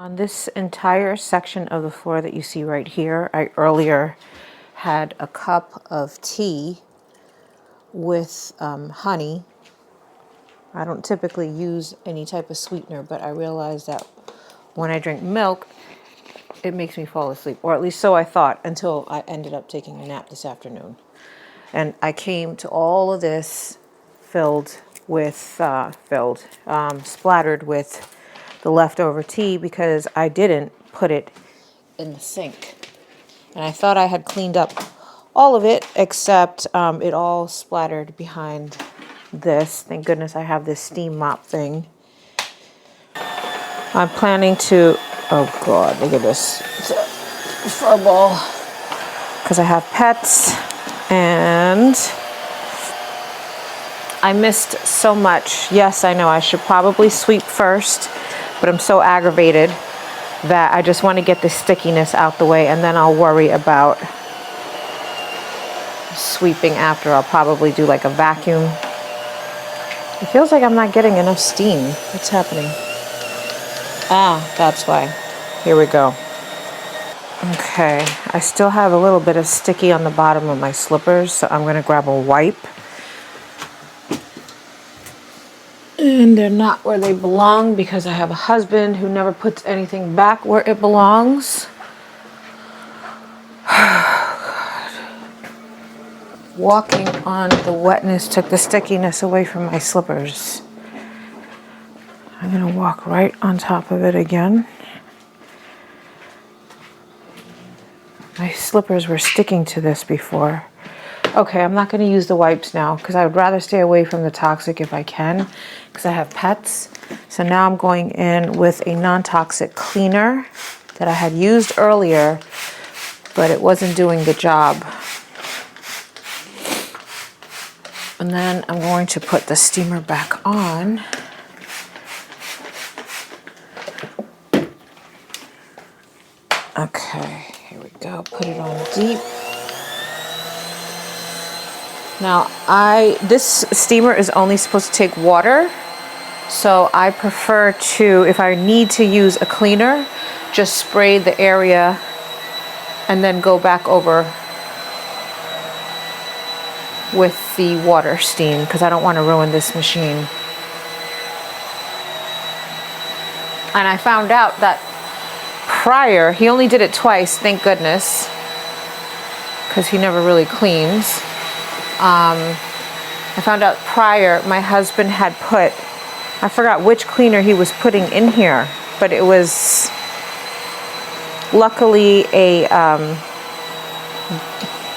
On this entire section of the floor that you see right here, I earlier had a cup of tea with honey. I don't typically use any type of sweetener, but I realized that when I drink milk, it makes me fall asleep, or at least so I thought, until I ended up taking a nap this afternoon. And I came to all of this splattered with the leftover tea because I didn't put it in the sink. And I thought I had cleaned up all of it, except it all splattered behind this. Thank goodness I have this steam mop thing. I'm planning to, oh God, look at this. It's a fur ball. Because I have pets and I missed so much. Yes, I know I should probably sweep first, but I'm so aggravated that I just want to get the stickiness out the way, and then I'll worry about sweeping after. I'll probably do like a vacuum. It feels like I'm not getting enough steam. What's happening? Ah, that's why. Here we go. Okay, I still have a little bit of sticky on the bottom of my slippers, so I'm going to grab a wipe. And they're not where they belong because I have a husband who never puts anything back where it belongs. Walking on the wetness took the stickiness away from my slippers. I'm going to walk right on top of it again. My slippers were sticking to this before. Okay, I'm not going to use the wipes now because I would rather stay away from the toxic if I can, because I have pets. So now I'm going in with a non-toxic cleaner that I had used earlier, but it wasn't doing the job. And then I'm going to put the steamer back on. Okay, here we go. Put it on deep. Now, this steamer is only supposed to take water, so I prefer to, if I need to use a cleaner, just spray the area and then go back over with the water steam because I don't want to ruin this machine. And I found out that prior, he only did it twice, thank goodness, because he never really cleans. I found out prior my husband had put, I forgot which cleaner he was putting in here, but it was luckily a,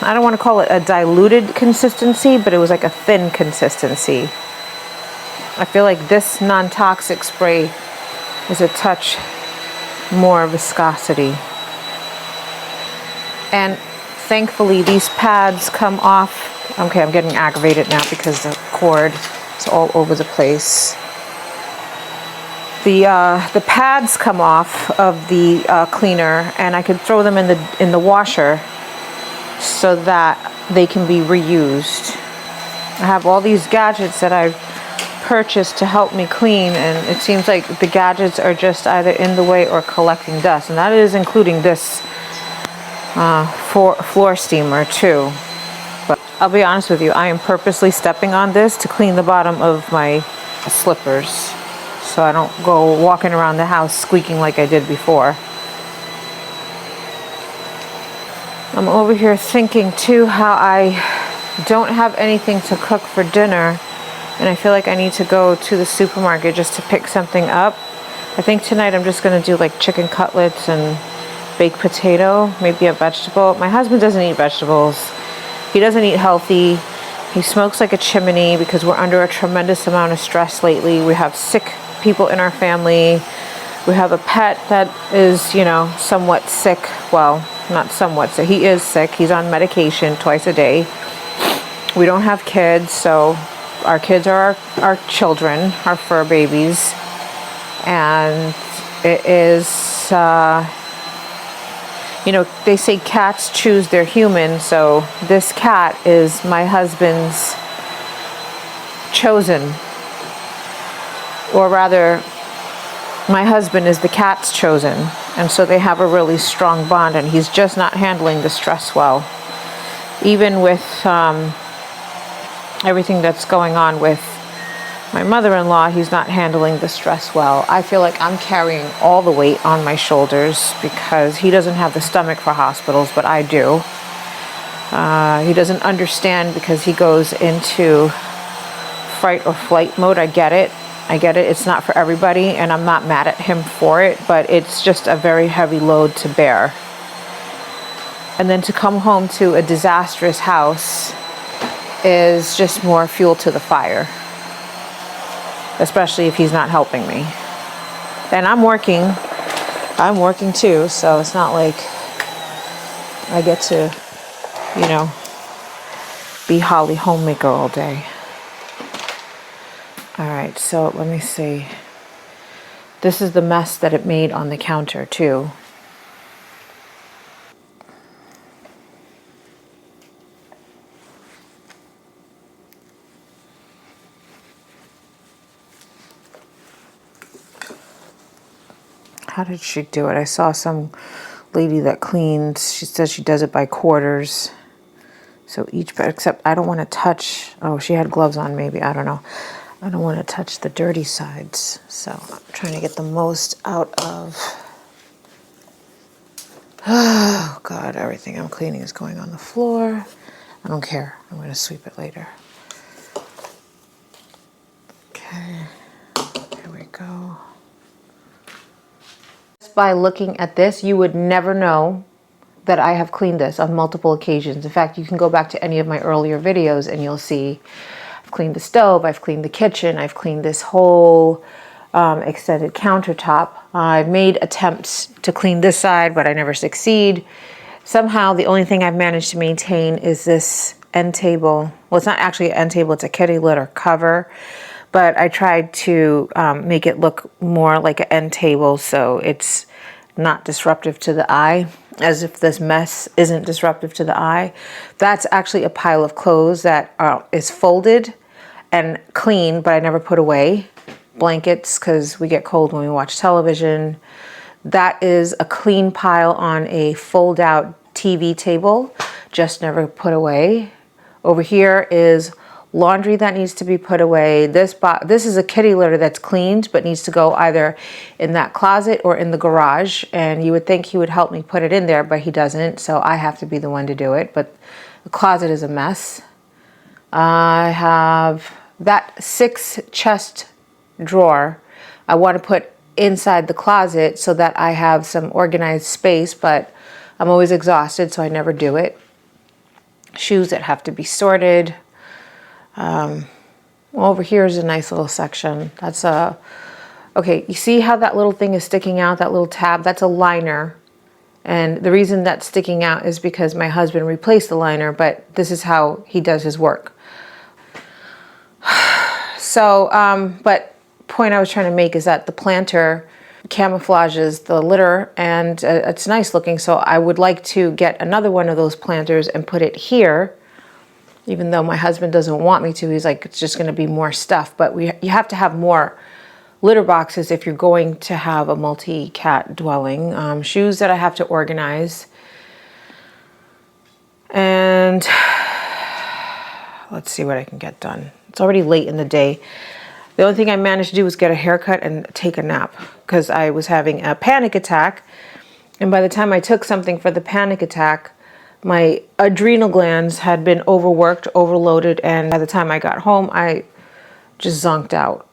I don't want to call it a diluted consistency, but it was like a thin consistency. I feel like this non-toxic spray is a touch more viscosity. And thankfully these pads come off. Okay, I'm getting aggravated now because the cord is all over the place. The pads come off of the cleaner, and I could throw them in the washer so that they can be reused. I have all these gadgets that I've purchased to help me clean, and it seems like the gadgets are just either in the way or collecting dust, and that is including this floor steamer too. But I'll be honest with you, I am purposely stepping on this to clean the bottom of my slippers so I don't go walking around the house squeaking like I did before. I'm over here thinking too how I don't have anything to cook for dinner, and I feel like I need to go to the supermarket just to pick something up. I think tonight I'm just going to do like chicken cutlets and baked potato, maybe a vegetable. My husband doesn't eat vegetables. He doesn't eat healthy. He smokes like a chimney because we're under a tremendous amount of stress lately. We have sick people in our family. We have a pet that is, you know, somewhat sick. Well, not somewhat sick. He is sick. He's on medication twice a day. We don't have kids, so our kids are our children, our fur babies. And it is, you know, they say cats choose their human, so this cat is my husband's chosen, or rather my husband is the cat's chosen, and so they have a really strong bond, and he's just not handling the stress well. Even with everything that's going on with my mother-in-law, he's not handling the stress well. I feel like I'm carrying all the weight on my shoulders because he doesn't have the stomach for hospitals, but I do. He doesn't understand because he goes into fight or flight mode. I get it. It's not for everybody, and I'm not mad at him for it, but it's just a very heavy load to bear. And then to come home to a disastrous house is just more fuel to the fire, especially if he's not helping me. And I'm working too, so it's not like I get to, be Holly homemaker all day. All right, so let me see. This is the mess that it made on the counter too. How did she do it? I saw some lady that cleans. She says she does it by quarters. So each, except I don't want to touch, oh, she had gloves on maybe, I don't know. I don't want to touch the dirty sides. So I'm trying to get the most out of, oh God, everything I'm cleaning is going on the floor. I don't care, I'm going to sweep it later. Okay, here we go. Just by looking at this, you would never know that I have cleaned this on multiple occasions. In fact, you can go back to any of my earlier videos and you'll see I've cleaned the stove, I've cleaned the kitchen, I've cleaned this whole extended countertop. I've made attempts to clean this side, but I never succeed. Somehow, the only thing I've managed to maintain is this end table. Well, it's not actually an end table, it's a kitty litter cover. But I tried to make it look more like an end table so it's not disruptive to the eye, as if this mess isn't disruptive to the eye. That's actually a pile of clothes that is folded and clean, but I never put away. Blankets, because we get cold when we watch television. That is a clean pile on a fold-out TV table, just never put away. Over here is laundry that needs to be put away. This is a kitty litter that's cleaned but needs to go either in that closet or in the garage, and you would think he would help me put it in there, but he doesn't, so I have to be the one to do it. But the closet is a mess. I have that 6 chest drawer I want to put inside the closet so that I have some organized space, but I'm always exhausted, so I never do it. Shoes that have to be sorted. Over here is a nice little section. That's okay, you see how that little thing is sticking out, that little tab? That's a liner. And the reason that's sticking out is because my husband replaced the liner, but this is how he does his work. So, but point I was trying to make is that the planter camouflages the litter, and it's nice looking, so I would like to get another one of those planters and put it here. Even though my husband doesn't want me to, he's like, it's just going to be more stuff. But you have to have more litter boxes if you're going to have a multi-cat dwelling. Shoes that I have to organize. And let's see what I can get done. It's already late in the day. The only thing I managed to do was get a haircut and take a nap because I was having a panic attack. And by the time I took something for the panic attack, my adrenal glands had been overworked, overloaded, and by the time I got home, I just zonked out.